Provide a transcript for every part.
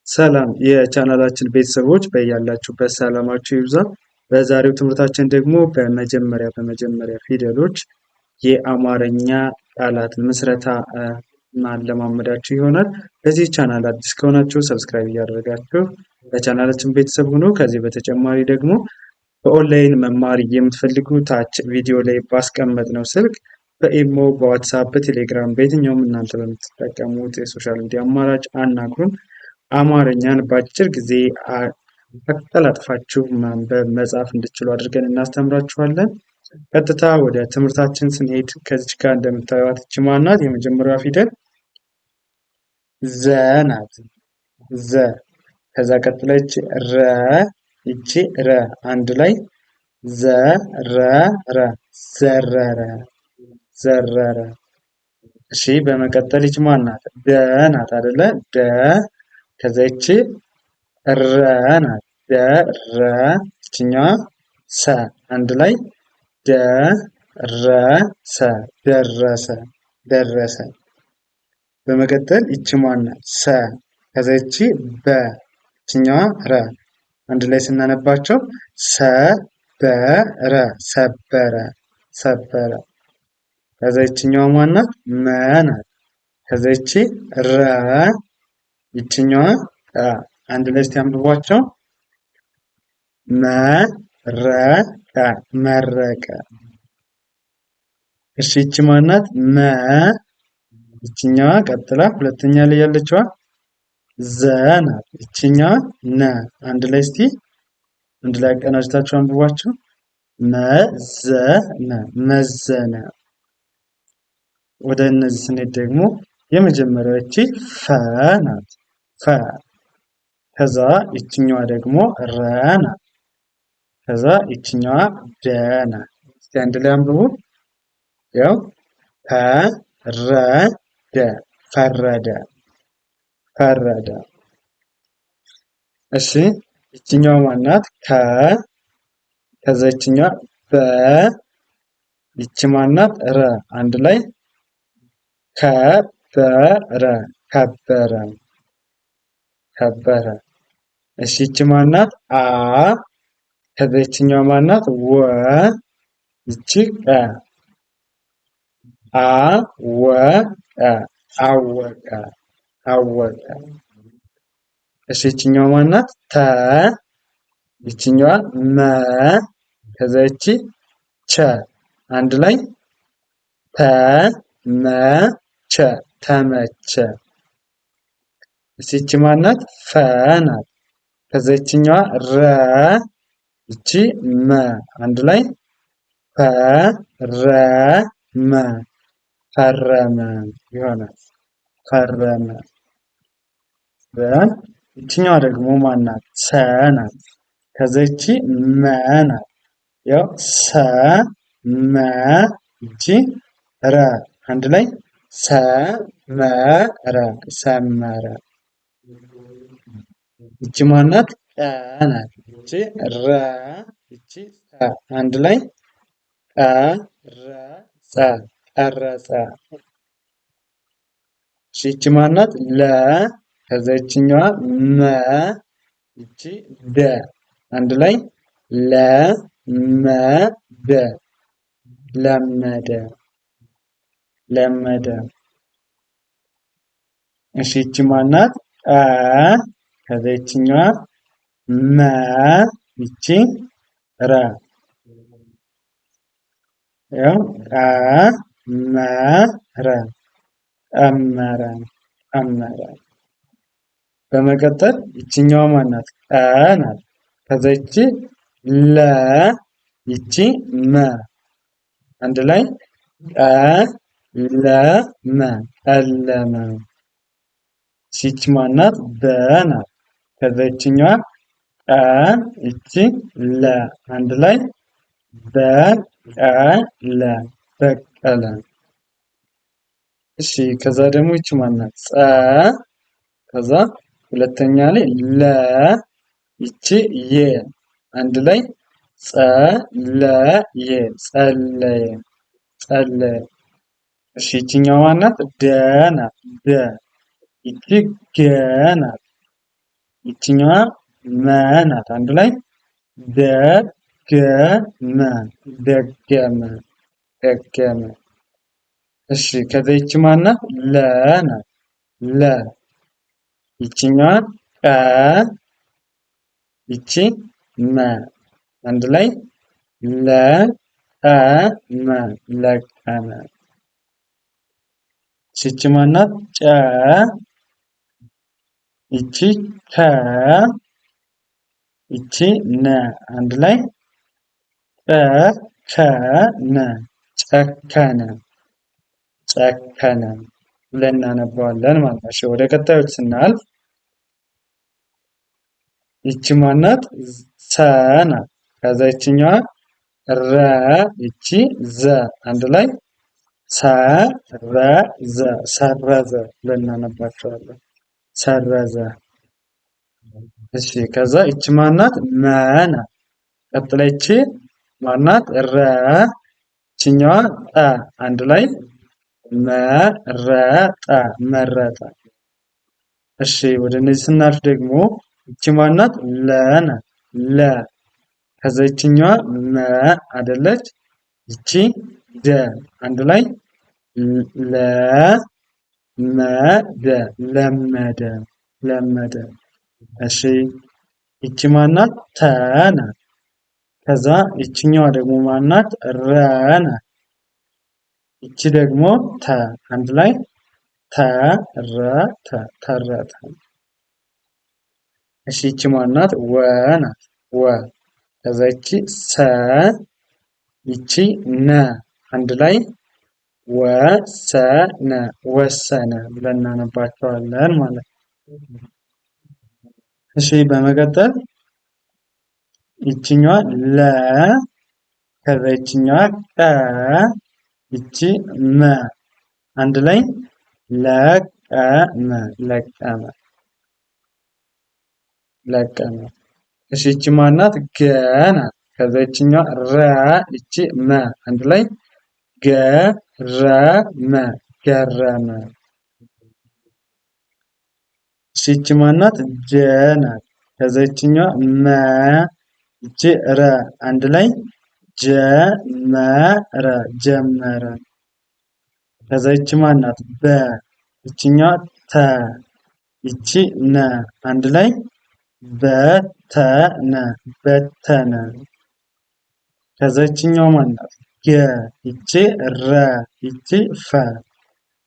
ሰላም የቻናላችን ቤተሰቦች በያላችሁበት ሰላማችሁ ይብዛ። በዛሬው ትምህርታችን ደግሞ በመጀመሪያ ፊደሎች የአማርኛ ቃላት ምስረታ ማለማመዳችሁ ይሆናል። በዚህ ቻናል አዲስ ከሆናችሁ ሰብስክራይብ እያደረጋችሁ በቻናላችን ቤተሰብ ሁኑ። ከዚህ በተጨማሪ ደግሞ በኦንላይን መማር የምትፈልጉ ታች ቪዲዮ ላይ ባስቀመጥነው ስልክ በኢሞ፣ በዋትሳፕ፣ በቴሌግራም በየትኛውም እናንተ በምትጠቀሙት የሶሻል ሚዲያ አማራጭ አናግሩን። አማርኛን በአጭር ጊዜ አቀላጥፋችሁ ማንበብ መጻፍ እንድትችሉ አድርገን እናስተምራችኋለን። ቀጥታ ወደ ትምህርታችን ስንሄድ ከዚች ጋር እንደምታዩት ይቺ ማናት? የመጀመሪያዋ ፊደል ዘ ናት። ዘ። ከዛ ቀጥለች ረ፣ ይቺ ረ አንድ ላይ ዘረረ፣ ዘረረ፣ ዘረረ። እሺ በመቀጠል ይቺ ማናት? ደ ናት አይደለ? ደ። ከዛ ይቺ ረ ናት። ደረ። ይችኛዋ ሰ አንድ ላይ ደረሰ፣ ደረሰ፣ ደረሰ። በመቀጠል ይቺ ማናት? ሰ። ከዛ ይቺ በ፣ ይችኛዋ ረ አንድ ላይ ስናነባቸው ሰበረ፣ ሰበረ፣ ሰበረ። ከዛ ይችኛዋ ማናት? መ ናት። ከዛ ይቺ ረ፣ ይችኛዋ አንድ ላይ እስቲ አንብቧቸው መረቀ፣ መረቀ። እሺ ይቺ ማናት? መ። ይችኛዋ ቀጥላ ሁለተኛ ላይ ያለችዋ ዘ ናት። ይችኛዋ ነ። አንድ ላይ እስቲ አንድ ላይ አቀናጅታችሁ አንብቧቸው መዘነ፣ መዘነ። ወደ እነዚህ ስንሄድ ደግሞ የመጀመሪያው ይቺ ፈ ናት። ፈ። ከዛ ይችኛዋ ደግሞ ረ ናት። ከዛ ይችኛዋ ደ ናት። እስቲ አንድ ላይ አንብቡ። ያው ፈረደ፣ ፈረደ፣ ፈረደ። እሺ ይችኛዋ ማናት? ከ። ከዛ ይችኛዋ በ፣ ይቺ ማናት? ረ አንድ ላይ ከበረ፣ ከበረ፣ ከበረ። እሺ ይቺ ማናት? አ። ከዛ ይችኛዋ ማናት? ወ፣ ይቺ ቀ። አወቀ፣ አወቀ፣ አወቀ። እሺ ይችኛዋ ማናት? ተ። ይችኛዋ መ። ከዛ ይቺ ቸ አንድ ላይ ተመቸ፣ ተመቸ። እሺ ይቺ ማናት? ፈ ናት። ከዛ ይችኛዋ ረ፣ ይቺ መ አንድ ላይ ፈረመ፣ ፈረመ ይሆናል። ፈረመ። ይችኛዋ ደግሞ ማናት? ሰ ናት። ከዛ ይቺ መ ናት። ያው ሰ መ፣ ይቺ ረ አንድ ላይ ሰመረ፣ ሰመረ። ይቺ ማናት? ቀ ናት። ይቺ ረ፣ ይቺ ጸ አንድ ላይ ቀረጸ፣ ቀረጸ። ይቺ ማናት? ለ። ከዛ ይችኛዋ መ፣ ይቺ ደ አንድ ላይ ለመደ፣ ለመደ፣ ለመደ። እሺ ይቺ ማናት? ቀ። ከዛ ይችኛዋ መ፣ ይቺ ረ ያው ቀመረ፣ ቀመረ፣ ቀመረ። በመቀጠል ይችኛዋ ማናት? ቀ ናት። ከዛ ይቺ ለ፣ ይቺ መ አንድ ላይ ቀለመ፣ ቀለመ። ይቺ ማናት? በ ናት። ከዛ ይችኛዋ ቀ፣ ይቺ ለ አንድ ላይ በቀለ፣ በቀለ። እሺ ከዛ ደግሞ ይቺ ማናት? ጸ። ከዛ ሁለተኛ ላይ ለ፣ ይቺ የ አንድ ላይ ጸለየ፣ ጸለየ፣ ጸለየ። እሺ ይቺኛዋ ማናት? ደ ናት። ደ። ይቺ ገ ናት። ይችኛዋ መ ናት። አንድ ላይ ደገመ ደገመ ደገመ። እሺ ከዛ ይቺ ማናት? ለ ናት። ለ ይችኛዋ ቀ ይቺ መ አንድ ላይ ለቀመ ለቀመ። ይቺ ማናት? ጨ ይቺ ከ ይቺ ነ አንድ ላይ ጨከነ ጨከነ ጨከነ ብለን እናነባዋለን ማለት ነው። እሺ ወደ ቀጣዮች ስናልፍ ይቺ ማናት? ሰ ናት። ከዛ ይችኛዋ ረ ይቺ ዘ አንድ ላይ ሰረዘ ሰረዘ ብለን እናነባቸዋለን። ሰረዘ። እሺ ከዛ ይቺ ማናት? መ ናት። ቀጥላ ይቺ ማናት? ረ ይችኛዋ ጠ አንድ ላይ መረጠ መረጠ። እሺ ወደ እነዚህ ስናልፍ ደግሞ ይቺ ማናት? ለ ናት። ለ ከዛ ይችኛዋ መ አይደለች። ይቺ ደ አንድ ላይ ለመደ ለመደ ለመደ። እሺ ይቺ ማናት? ተ ናት። ከዛ ይችኛዋ ደግሞ ማናት? ረ ናት። ይቺ ደግሞ ተ አንድ ላይ ተረተ ተረተ። እሺ ይቺ ማናት? ወ ናት። ወ ከዛ ይቺ ሰ ይቺ ነ አንድ ላይ ወሰነ ወሰነ ብለን እናነባቸዋለን ማለት ነው። እሺ በመቀጠል ይችኛዋ ለ ከዛ ይችኛዋ ቀ ይቺ መ አንድ ላይ ለቀመ ለቀመ ለቀመ። እሺ ይቺ ማናት? ገ ናት። ከዛ ይችኛዋ ረ ይቺ መ አንድ ላይ ገረመ ገረመ። እሺ ይቺ ማናት? ጀ ናት። ከዛ ይችኛዋ መ ይቺ ረ አንድ ላይ ጀመረ ጀመረ። ከዛ ይቺ ማናት? በ ይችኛዋ ተ ይቺ ነ አንድ ላይ በተነ በተነ። ከዛ ይችኛዋ ማናት? ገ ይቺ ረ ይቺ ፈ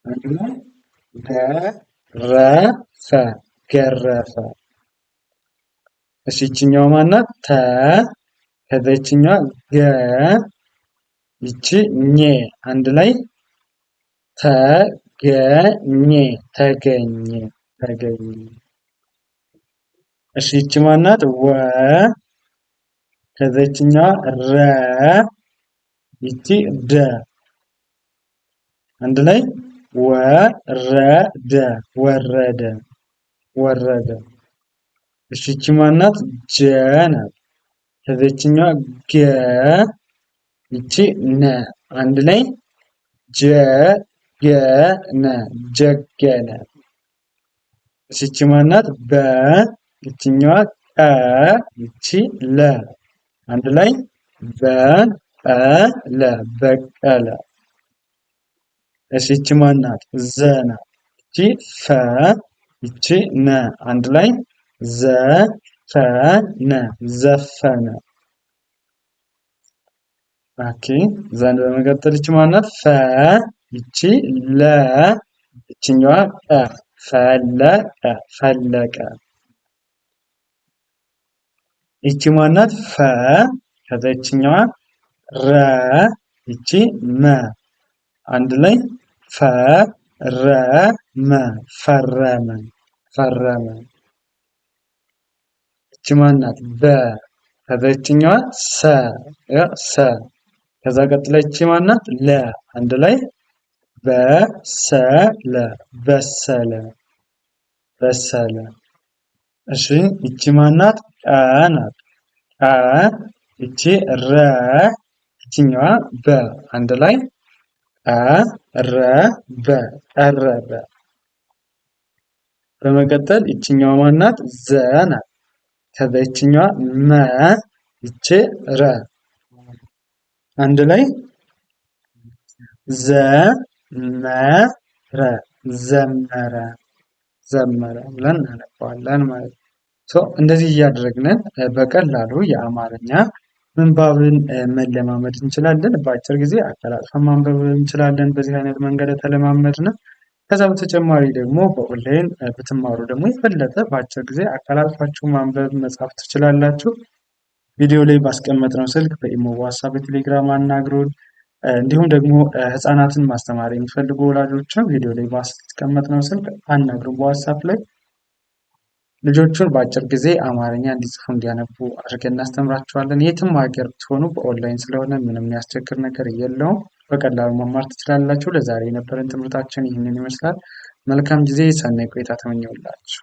አንድ ላይ ገረፈ ገረፈ። እሺ ይችኛዋ ማናት? ተ ከዛ ይችኛዋ ገ ይቺ ኘ አንድ ላይ ተገኘ ተገኘ ተገኘ። እሺ ይቺ ማናት? ወ ከዛ ይችኛዋ ረ ይቺ ደ አንድ ላይ ወረደ ወረደ ወረደ። እሺ ይቺ ማናት? ጀ ናት። ከዛ ይችኛዋ ገ ይቺ ነ አንድ ላይ ጀገነ ጀገነ። እሺ ይቺ ማናት? በ ይችኛዋ ቀ ይቺ ለ አንድ ላይ በቀለ በቀለ። እሺ ይቺ ማናት? ዘ ናት። ይቺ ፈ ይቺ ነ አንድ ላይ ዘፈነ ዘፈነ። ኦኬ ዘንድ በመቀጠል ይቺ ማናት? ፈ ይቺ ለ ይችኛዋ ቀ ፈለቀ ፈለቀ። ይቺ ማናት? ፈ ከዛ ይችኛዋ ረ ይቺ መ አንድ ላይ ፈረመ ፈረመ ፈረመ። ይቺ ማናት? በ ከዛ ይችኛዋ ሰ ሰ ከዛ ቀጥላ ይቺ ማናት? ለ አንድ ላይ በሰለ በሰለ በሰለ። እሺ ይቺ ማናት? ቀ ናት። ቀ ይቺ ረ ይችኛዋ በ አንድ ላይ ቀረበ ቀረበ። በመቀጠል ይችኛዋ ማናት? ዘ ናት። ከዛ ይችኛዋ መ፣ ይቼ ረ፣ አንድ ላይ ዘመረ፣ ዘመረ፣ ዘመረ ብለን እናነባዋለን ማለት ነው። እንደዚህ እያደረግን በቀላሉ የአማርኛ ምንባብን መለማመድ እንችላለን። በአጭር ጊዜ አቀላጥፈን ማንበብ እንችላለን። በዚህ አይነት መንገድ ተለማመድን። ከዛ በተጨማሪ ደግሞ በኦንላይን ብትማሩ ደግሞ የበለጠ በአጭር ጊዜ አቀላጥፋችሁ ማንበብ መጻፍ ትችላላችሁ። ቪዲዮ ላይ ባስቀመጥነው ስልክ በኢሞ፣ በዋትስአፕ፣ በቴሌግራም አናግሩን። እንዲሁም ደግሞ ህፃናትን ማስተማር የሚፈልጉ ወላጆችም ቪዲዮ ላይ ባስቀመጥነው ስልክ አናግሩን በዋትስአፕ ላይ። ልጆቹን በአጭር ጊዜ አማርኛ እንዲጽፉ እንዲያነቡ አድርገን እናስተምራቸዋለን። የትም ሀገር ብትሆኑ በኦንላይን ስለሆነ ምንም የሚያስቸግር ነገር የለውም። በቀላሉ መማር ትችላላችሁ። ለዛሬ የነበረን ትምህርታችን ይህንን ይመስላል። መልካም ጊዜ፣ ሰናይ ቆይታ ተመኘሁላችሁ።